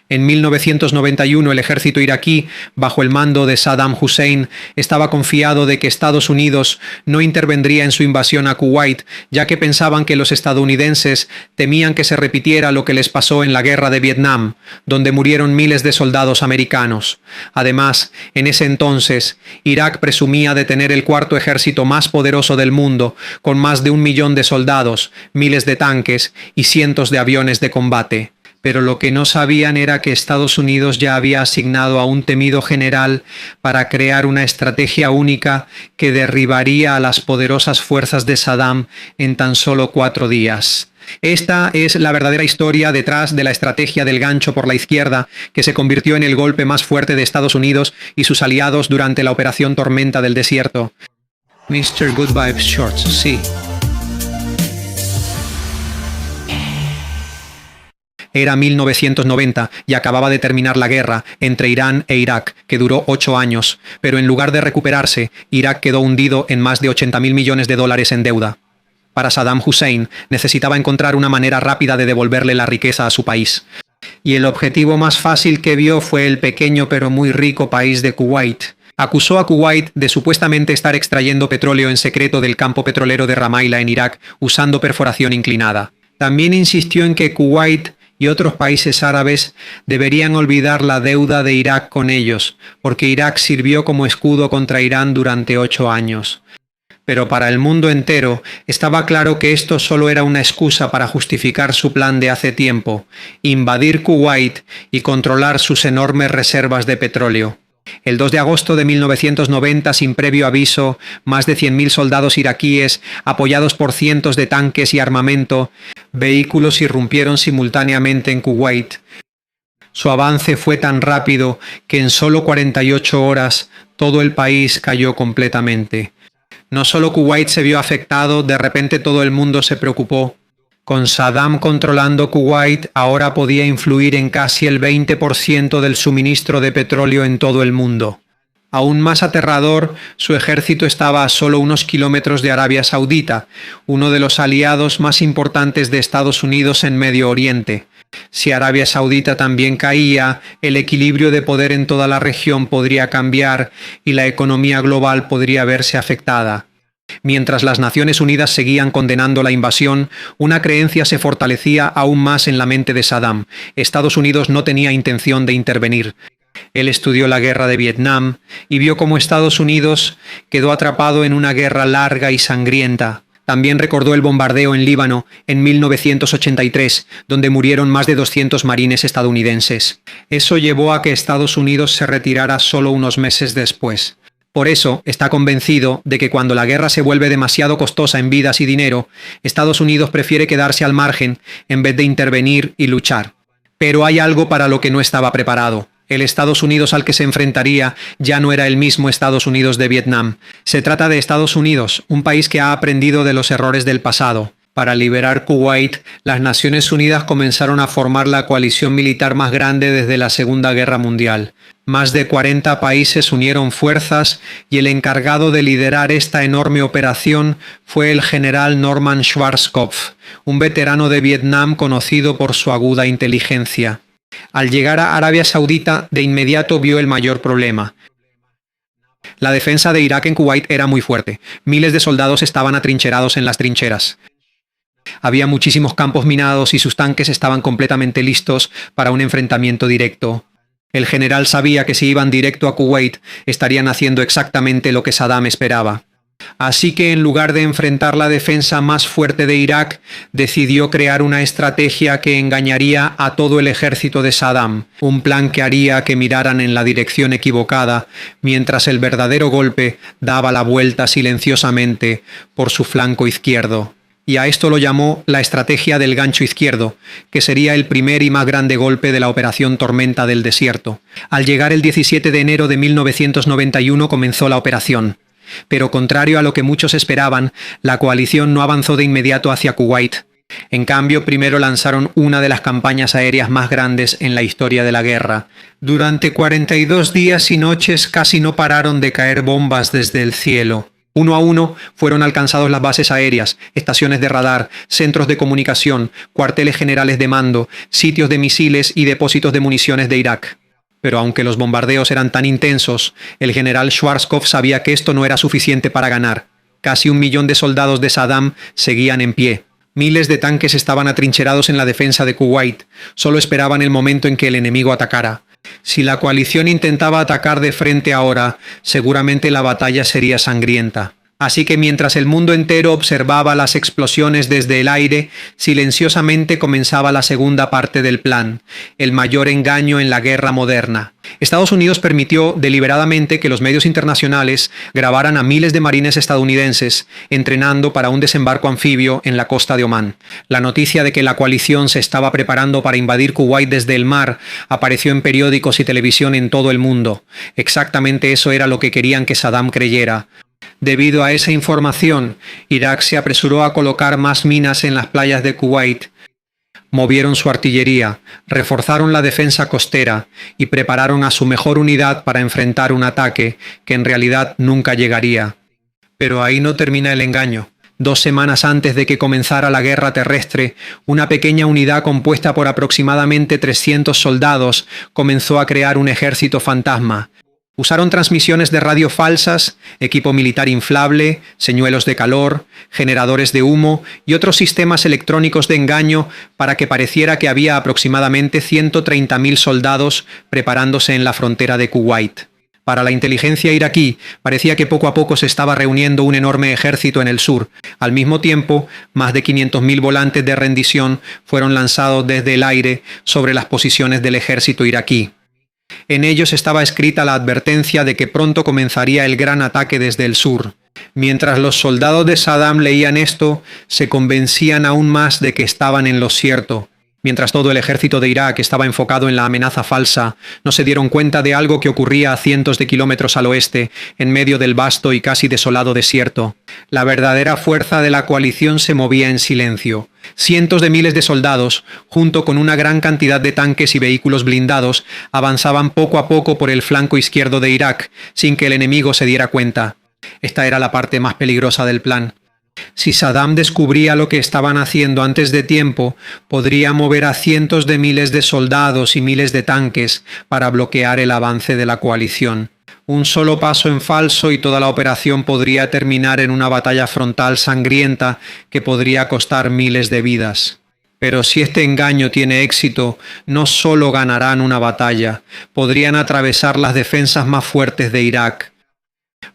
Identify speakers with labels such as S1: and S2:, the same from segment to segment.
S1: En 1991 el ejército iraquí, bajo el mando de Saddam Hussein, estaba confiado de que Estados Unidos no intervendría en su invasión a Kuwait, ya que pensaban que los estadounidenses temían que se repitiera lo que les pasó en la guerra de Vietnam, donde murieron miles de soldados americanos. Además, en ese entonces, Irak presumía de tener el cuarto ejército más poderoso del mundo, con más de 1 millón de soldados, miles de tanques y cientos de aviones de combate. Pero lo que no sabían era que Estados Unidos ya había asignado a un temido general para crear una estrategia única que derribaría a las poderosas fuerzas de Saddam en tan solo 4 días. Esta es la verdadera historia detrás de la estrategia del gancho por la izquierda, que se convirtió en el golpe más fuerte de Estados Unidos y sus aliados durante la Operación Tormenta del Desierto. Mr. Good Vibes Shorts, sí. Era 1990 y acababa de terminar la guerra entre Irán e Irak, que duró 8 años, pero en lugar de recuperarse, Irak quedó hundido en más de 80.000 millones de dólares en deuda. Para Saddam Hussein, necesitaba encontrar una manera rápida de devolverle la riqueza a su país. Y el objetivo más fácil que vio fue el pequeño pero muy rico país de Kuwait. Acusó a Kuwait de supuestamente estar extrayendo petróleo en secreto del campo petrolero de Ramaila en Irak usando perforación inclinada. También insistió en que Kuwait y otros países árabes deberían olvidar la deuda de Irak con ellos, porque Irak sirvió como escudo contra Irán durante 8 años. Pero para el mundo entero estaba claro que esto solo era una excusa para justificar su plan de hace tiempo: invadir Kuwait y controlar sus enormes reservas de petróleo. El 2 de agosto de 1990, sin previo aviso, más de 100.000 soldados iraquíes, apoyados por cientos de tanques y armamento, vehículos irrumpieron simultáneamente en Kuwait. Su avance fue tan rápido que en solo 48 horas todo el país cayó completamente. No solo Kuwait se vio afectado, de repente todo el mundo se preocupó. Con Saddam controlando Kuwait, ahora podía influir en casi el 20% del suministro de petróleo en todo el mundo. Aún más aterrador, su ejército estaba a solo unos kilómetros de Arabia Saudita, uno de los aliados más importantes de Estados Unidos en Medio Oriente. Si Arabia Saudita también caía, el equilibrio de poder en toda la región podría cambiar y la economía global podría verse afectada. Mientras las Naciones Unidas seguían condenando la invasión, una creencia se fortalecía aún más en la mente de Saddam: Estados Unidos no tenía intención de intervenir. Él estudió la guerra de Vietnam y vio cómo Estados Unidos quedó atrapado en una guerra larga y sangrienta. También recordó el bombardeo en Líbano en 1983, donde murieron más de 200 marines estadounidenses. Eso llevó a que Estados Unidos se retirara solo unos meses después. Por eso está convencido de que cuando la guerra se vuelve demasiado costosa en vidas y dinero, Estados Unidos prefiere quedarse al margen en vez de intervenir y luchar. Pero hay algo para lo que no estaba preparado. El Estados Unidos al que se enfrentaría ya no era el mismo Estados Unidos de Vietnam. Se trata de Estados Unidos, un país que ha aprendido de los errores del pasado. Para liberar Kuwait, las Naciones Unidas comenzaron a formar la coalición militar más grande desde la Segunda Guerra Mundial. Más de 40 países unieron fuerzas y el encargado de liderar esta enorme operación fue el general Norman Schwarzkopf, un veterano de Vietnam conocido por su aguda inteligencia. Al llegar a Arabia Saudita, de inmediato vio el mayor problema. La defensa de Irak en Kuwait era muy fuerte. Miles de soldados estaban atrincherados en las trincheras. Había muchísimos campos minados y sus tanques estaban completamente listos para un enfrentamiento directo. El general sabía que si iban directo a Kuwait, estarían haciendo exactamente lo que Saddam esperaba. Así que en lugar de enfrentar la defensa más fuerte de Irak, decidió crear una estrategia que engañaría a todo el ejército de Saddam, un plan que haría que miraran en la dirección equivocada, mientras el verdadero golpe daba la vuelta silenciosamente por su flanco izquierdo. Y a esto lo llamó la estrategia del gancho izquierdo, que sería el primer y más grande golpe de la Operación Tormenta del Desierto. Al llegar el 17 de enero de 1991 comenzó la operación. Pero contrario a lo que muchos esperaban, la coalición no avanzó de inmediato hacia Kuwait. En cambio, primero lanzaron una de las campañas aéreas más grandes en la historia de la guerra. Durante 42 días y noches casi no pararon de caer bombas desde el cielo. Uno a uno fueron alcanzados las bases aéreas, estaciones de radar, centros de comunicación, cuarteles generales de mando, sitios de misiles y depósitos de municiones de Irak. Pero aunque los bombardeos eran tan intensos, el general Schwarzkopf sabía que esto no era suficiente para ganar. Casi 1 millón de soldados de Saddam seguían en pie. Miles de tanques estaban atrincherados en la defensa de Kuwait. Solo esperaban el momento en que el enemigo atacara. Si la coalición intentaba atacar de frente ahora, seguramente la batalla sería sangrienta. Así que mientras el mundo entero observaba las explosiones desde el aire, silenciosamente comenzaba la segunda parte del plan, el mayor engaño en la guerra moderna. Estados Unidos permitió deliberadamente que los medios internacionales grabaran a miles de marines estadounidenses entrenando para un desembarco anfibio en la costa de Omán. La noticia de que la coalición se estaba preparando para invadir Kuwait desde el mar apareció en periódicos y televisión en todo el mundo. Exactamente eso era lo que querían que Saddam creyera. Debido a esa información, Irak se apresuró a colocar más minas en las playas de Kuwait. Movieron su artillería, reforzaron la defensa costera y prepararon a su mejor unidad para enfrentar un ataque que en realidad nunca llegaría. Pero ahí no termina el engaño. 2 semanas antes de que comenzara la guerra terrestre, una pequeña unidad compuesta por aproximadamente 300 soldados comenzó a crear un ejército fantasma. Usaron transmisiones de radio falsas, equipo militar inflable, señuelos de calor, generadores de humo y otros sistemas electrónicos de engaño para que pareciera que había aproximadamente 130.000 soldados preparándose en la frontera de Kuwait. Para la inteligencia iraquí, parecía que poco a poco se estaba reuniendo un enorme ejército en el sur. Al mismo tiempo, más de 500.000 volantes de rendición fueron lanzados desde el aire sobre las posiciones del ejército iraquí. En ellos estaba escrita la advertencia de que pronto comenzaría el gran ataque desde el sur. Mientras los soldados de Saddam leían esto, se convencían aún más de que estaban en lo cierto. Mientras todo el ejército de Irak estaba enfocado en la amenaza falsa, no se dieron cuenta de algo que ocurría a cientos de kilómetros al oeste, en medio del vasto y casi desolado desierto. La verdadera fuerza de la coalición se movía en silencio. Cientos de miles de soldados, junto con una gran cantidad de tanques y vehículos blindados, avanzaban poco a poco por el flanco izquierdo de Irak, sin que el enemigo se diera cuenta. Esta era la parte más peligrosa del plan. Si Saddam descubría lo que estaban haciendo antes de tiempo, podría mover a cientos de miles de soldados y miles de tanques para bloquear el avance de la coalición. Un solo paso en falso y toda la operación podría terminar en una batalla frontal sangrienta que podría costar miles de vidas. Pero si este engaño tiene éxito, no solo ganarán una batalla, podrían atravesar las defensas más fuertes de Irak.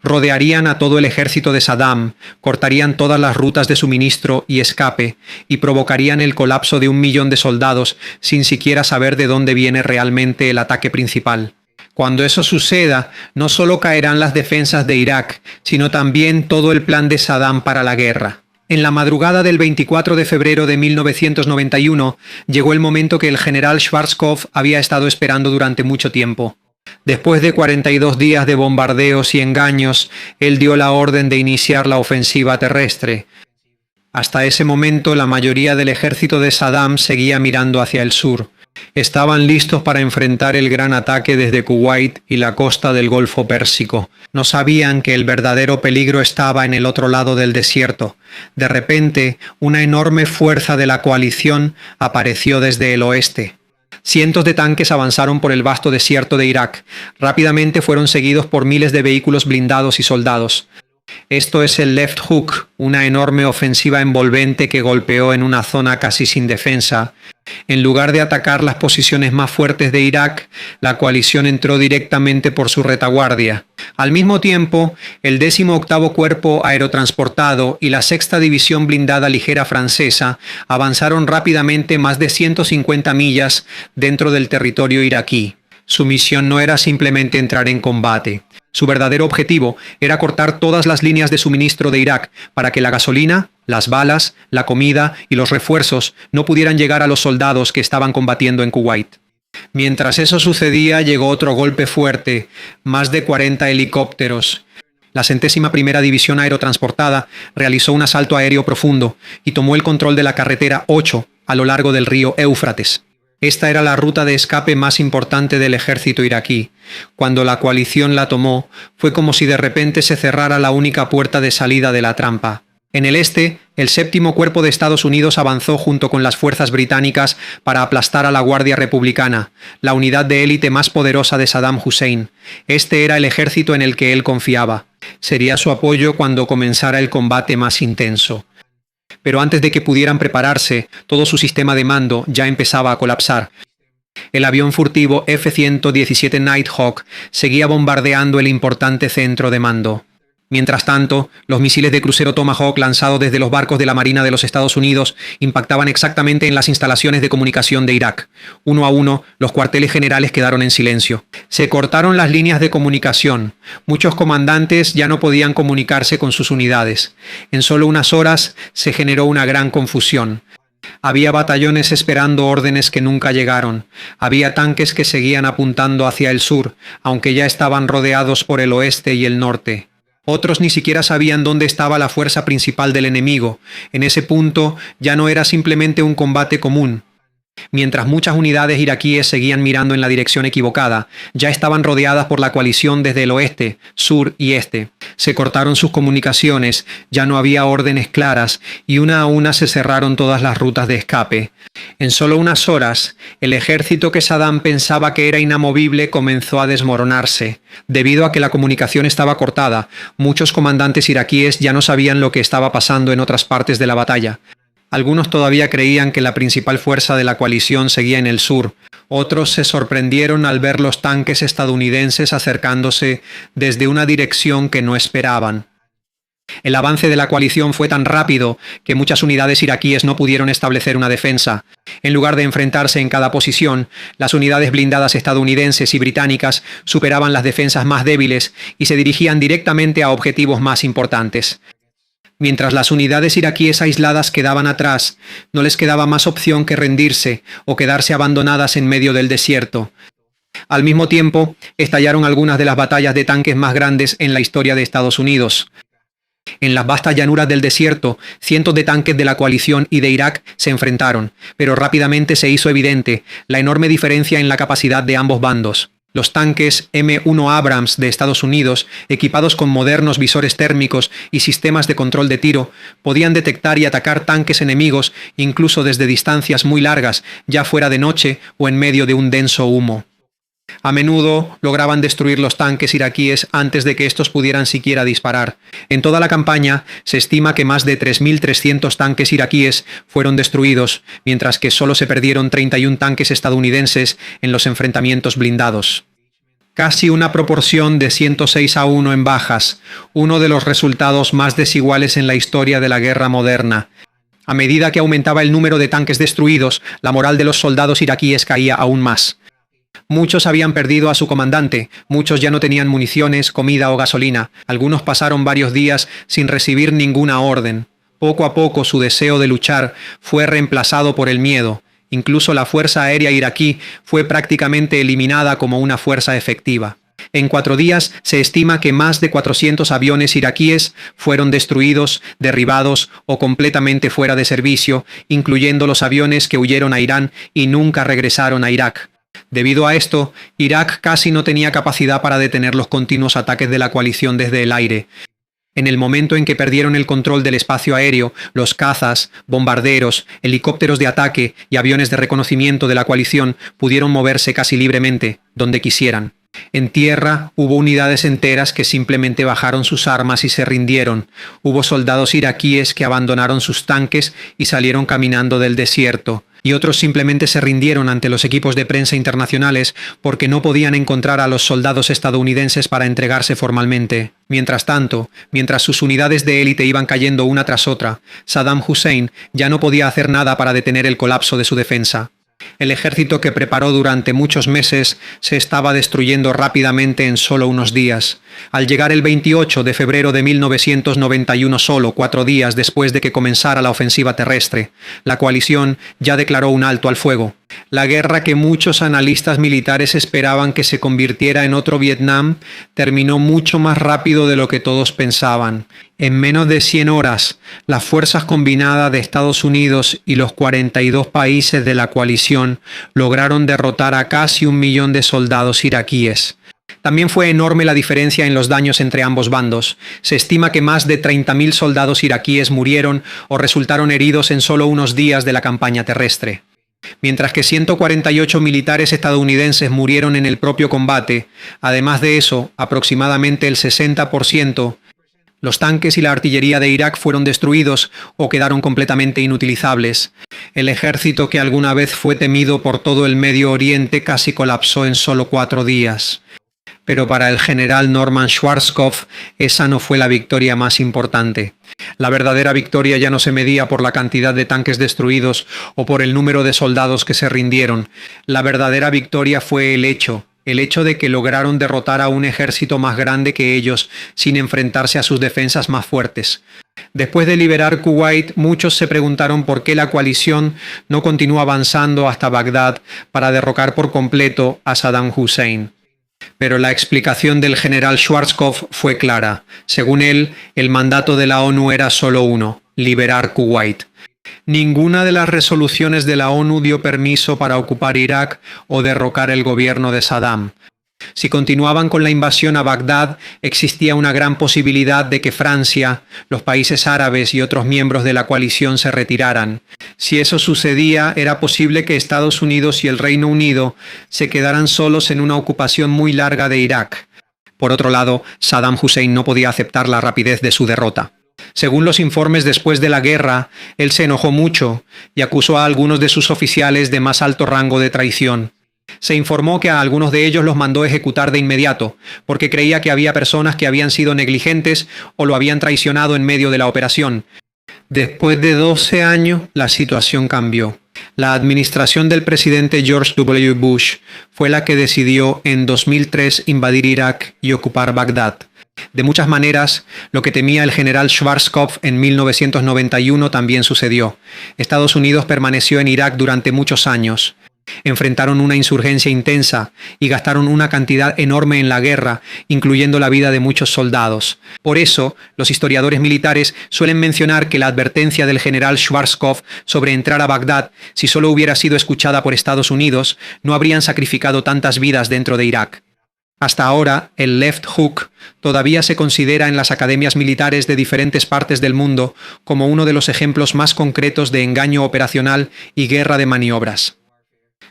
S1: Rodearían a todo el ejército de Saddam, cortarían todas las rutas de suministro y escape y provocarían el colapso de 1 millón de soldados sin siquiera saber de dónde viene realmente el ataque principal. Cuando eso suceda, no solo caerán las defensas de Irak, sino también todo el plan de Saddam para la guerra. En la madrugada del 24 de febrero de 1991, llegó el momento que el general Schwarzkopf había estado esperando durante mucho tiempo. Después de 42 días de bombardeos y engaños, él dio la orden de iniciar la ofensiva terrestre. Hasta ese momento, la mayoría del ejército de Saddam seguía mirando hacia el sur. Estaban listos para enfrentar el gran ataque desde Kuwait y la costa del Golfo Pérsico. No sabían que el verdadero peligro estaba en el otro lado del desierto. De repente, una enorme fuerza de la coalición apareció desde el oeste. Cientos de tanques avanzaron por el vasto desierto de Irak. Rápidamente fueron seguidos por miles de vehículos blindados y soldados. Esto es el Left Hook, una enorme ofensiva envolvente que golpeó en una zona casi sin defensa. En lugar de atacar las posiciones más fuertes de Irak, la coalición entró directamente por su retaguardia. Al mismo tiempo, el 18º Cuerpo Aerotransportado y la 6ª División Blindada Ligera Francesa avanzaron rápidamente más de 150 millas dentro del territorio iraquí. Su misión no era simplemente entrar en combate. Su verdadero objetivo era cortar todas las líneas de suministro de Irak para que la gasolina, las balas, la comida y los refuerzos no pudieran llegar a los soldados que estaban combatiendo en Kuwait. Mientras eso sucedía, llegó otro golpe fuerte, más de 40 helicópteros. La 101ª División Aerotransportada realizó un asalto aéreo profundo y tomó el control de la carretera 8 a lo largo del río Éufrates. Esta era la ruta de escape más importante del ejército iraquí. Cuando la coalición la tomó, fue como si de repente se cerrara la única puerta de salida de la trampa. En el este, el séptimo cuerpo de Estados Unidos avanzó junto con las fuerzas británicas para aplastar a la Guardia Republicana, la unidad de élite más poderosa de Saddam Hussein. Este era el ejército en el que él confiaba. Sería su apoyo cuando comenzara el combate más intenso. Pero antes de que pudieran prepararse, todo su sistema de mando ya empezaba a colapsar. El avión furtivo F-117 Nighthawk seguía bombardeando el importante centro de mando. Mientras tanto, los misiles de crucero Tomahawk lanzados desde los barcos de la Marina de los Estados Unidos impactaban exactamente en las instalaciones de comunicación de Irak. Uno a uno, los cuarteles generales quedaron en silencio. Se cortaron las líneas de comunicación. Muchos comandantes ya no podían comunicarse con sus unidades. En solo unas horas se generó una gran confusión. Había batallones esperando órdenes que nunca llegaron. Había tanques que seguían apuntando hacia el sur, aunque ya estaban rodeados por el oeste y el norte. Otros ni siquiera sabían dónde estaba la fuerza principal del enemigo. En ese punto ya no era simplemente un combate común. Mientras muchas unidades iraquíes seguían mirando en la dirección equivocada, ya estaban rodeadas por la coalición desde el oeste, sur y este. Se cortaron sus comunicaciones, ya no había órdenes claras y una a una se cerraron todas las rutas de escape. En solo unas horas, el ejército que Saddam pensaba que era inamovible comenzó a desmoronarse. Debido a que la comunicación estaba cortada, muchos comandantes iraquíes ya no sabían lo que estaba pasando en otras partes de la batalla. Algunos todavía creían que la principal fuerza de la coalición seguía en el sur. Otros se sorprendieron al ver los tanques estadounidenses acercándose desde una dirección que no esperaban. El avance de la coalición fue tan rápido que muchas unidades iraquíes no pudieron establecer una defensa. En lugar de enfrentarse en cada posición, las unidades blindadas estadounidenses y británicas superaban las defensas más débiles y se dirigían directamente a objetivos más importantes. Mientras las unidades iraquíes aisladas quedaban atrás, no les quedaba más opción que rendirse o quedarse abandonadas en medio del desierto. Al mismo tiempo, estallaron algunas de las batallas de tanques más grandes en la historia de Estados Unidos. En las vastas llanuras del desierto, cientos de tanques de la coalición y de Irak se enfrentaron, pero rápidamente se hizo evidente la enorme diferencia en la capacidad de ambos bandos. Los tanques M1 Abrams de Estados Unidos, equipados con modernos visores térmicos y sistemas de control de tiro, podían detectar y atacar tanques enemigos incluso desde distancias muy largas, ya fuera de noche o en medio de un denso humo. A menudo lograban destruir los tanques iraquíes antes de que estos pudieran siquiera disparar. En toda la campaña se estima que más de 3.300 tanques iraquíes fueron destruidos, mientras que solo se perdieron 31 tanques estadounidenses en los enfrentamientos blindados. Casi una proporción de 106-1 en bajas, uno de los resultados más desiguales en la historia de la guerra moderna. A medida que aumentaba el número de tanques destruidos, la moral de los soldados iraquíes caía aún más. Muchos habían perdido a su comandante, muchos ya no tenían municiones, comida o gasolina, algunos pasaron varios días sin recibir ninguna orden. Poco a poco su deseo de luchar fue reemplazado por el miedo. Incluso la fuerza aérea iraquí fue prácticamente eliminada como una fuerza efectiva. En 4 días se estima que más de 400 aviones iraquíes fueron destruidos, derribados o completamente fuera de servicio, incluyendo los aviones que huyeron a Irán y nunca regresaron a Irak. Debido a esto, Irak casi no tenía capacidad para detener los continuos ataques de la coalición desde el aire. En el momento en que perdieron el control del espacio aéreo, los cazas, bombarderos, helicópteros de ataque y aviones de reconocimiento de la coalición pudieron moverse casi libremente, donde quisieran. En tierra hubo unidades enteras que simplemente bajaron sus armas y se rindieron. Hubo soldados iraquíes que abandonaron sus tanques y salieron caminando del desierto. Y otros simplemente se rindieron ante los equipos de prensa internacionales porque no podían encontrar a los soldados estadounidenses para entregarse formalmente. Mientras tanto, mientras sus unidades de élite iban cayendo una tras otra, Saddam Hussein ya no podía hacer nada para detener el colapso de su defensa. El ejército que preparó durante muchos meses se estaba destruyendo rápidamente en solo unos días. Al llegar el 28 de febrero de 1991, solo 4 días después de que comenzara la ofensiva terrestre, la coalición ya declaró un alto al fuego. La guerra que muchos analistas militares esperaban que se convirtiera en otro Vietnam terminó mucho más rápido de lo que todos pensaban. En menos de 100 horas, las fuerzas combinadas de Estados Unidos y los 42 países de la coalición lograron derrotar a casi 1 millón de soldados iraquíes. También fue enorme la diferencia en los daños entre ambos bandos. Se estima que más de 30.000 soldados iraquíes murieron o resultaron heridos en solo unos días de la campaña terrestre. Mientras que 148 militares estadounidenses murieron en el propio combate, además de eso, aproximadamente el 60%, los tanques y la artillería de Irak fueron destruidos o quedaron completamente inutilizables. El ejército que alguna vez fue temido por todo el Medio Oriente casi colapsó en solo 4 días. Pero para el general Norman Schwarzkopf, esa no fue la victoria más importante. La verdadera victoria ya no se medía por la cantidad de tanques destruidos o por el número de soldados que se rindieron. La verdadera victoria fue el hecho de que lograron derrotar a un ejército más grande que ellos sin enfrentarse a sus defensas más fuertes. Después de liberar Kuwait, muchos se preguntaron por qué la coalición no continuó avanzando hasta Bagdad para derrocar por completo a Saddam Hussein. Pero la explicación del general Schwarzkopf fue clara. Según él, el mandato de la ONU era solo uno: liberar Kuwait. Ninguna de las resoluciones de la ONU dio permiso para ocupar Irak o derrocar el gobierno de Saddam. Si continuaban con la invasión a Bagdad, existía una gran posibilidad de que Francia, los países árabes y otros miembros de la coalición se retiraran. Si eso sucedía, era posible que Estados Unidos y el Reino Unido se quedaran solos en una ocupación muy larga de Irak. Por otro lado, Saddam Hussein no podía aceptar la rapidez de su derrota. Según los informes después de la guerra, él se enojó mucho y acusó a algunos de sus oficiales de más alto rango de traición. Se informó que a algunos de ellos los mandó ejecutar de inmediato, porque creía que había personas que habían sido negligentes o lo habían traicionado en medio de la operación. Después de 12 años, la situación cambió. La administración del presidente George W. Bush fue la que decidió en 2003 invadir Irak y ocupar Bagdad. De muchas maneras, lo que temía el general Schwarzkopf en 1991 también sucedió. Estados Unidos permaneció en Irak durante muchos años. Enfrentaron una insurgencia intensa y gastaron una cantidad enorme en la guerra, incluyendo la vida de muchos soldados. Por eso, los historiadores militares suelen mencionar que la advertencia del general Schwarzkopf sobre entrar a Bagdad, si solo hubiera sido escuchada por Estados Unidos, no habrían sacrificado tantas vidas dentro de Irak. Hasta ahora, el left hook todavía se considera en las academias militares de diferentes partes del mundo como uno de los ejemplos más concretos de engaño operacional y guerra de maniobras.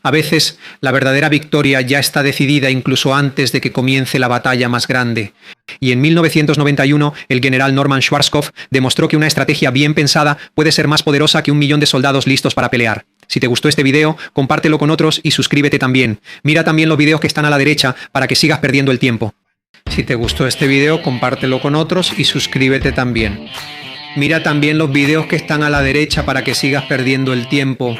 S1: A veces, la verdadera victoria ya está decidida incluso antes de que comience la batalla más grande. Y en 1991, el general Norman Schwarzkopf demostró que una estrategia bien pensada puede ser más poderosa que 1 millón de soldados listos para pelear. Si te gustó este video, compártelo con otros y suscríbete también. Mira también los videos que están a la derecha para que sigas perdiendo el tiempo. Si te gustó este video, compártelo con otros y suscríbete también. Mira también los videos que están a la derecha para que sigas perdiendo el tiempo.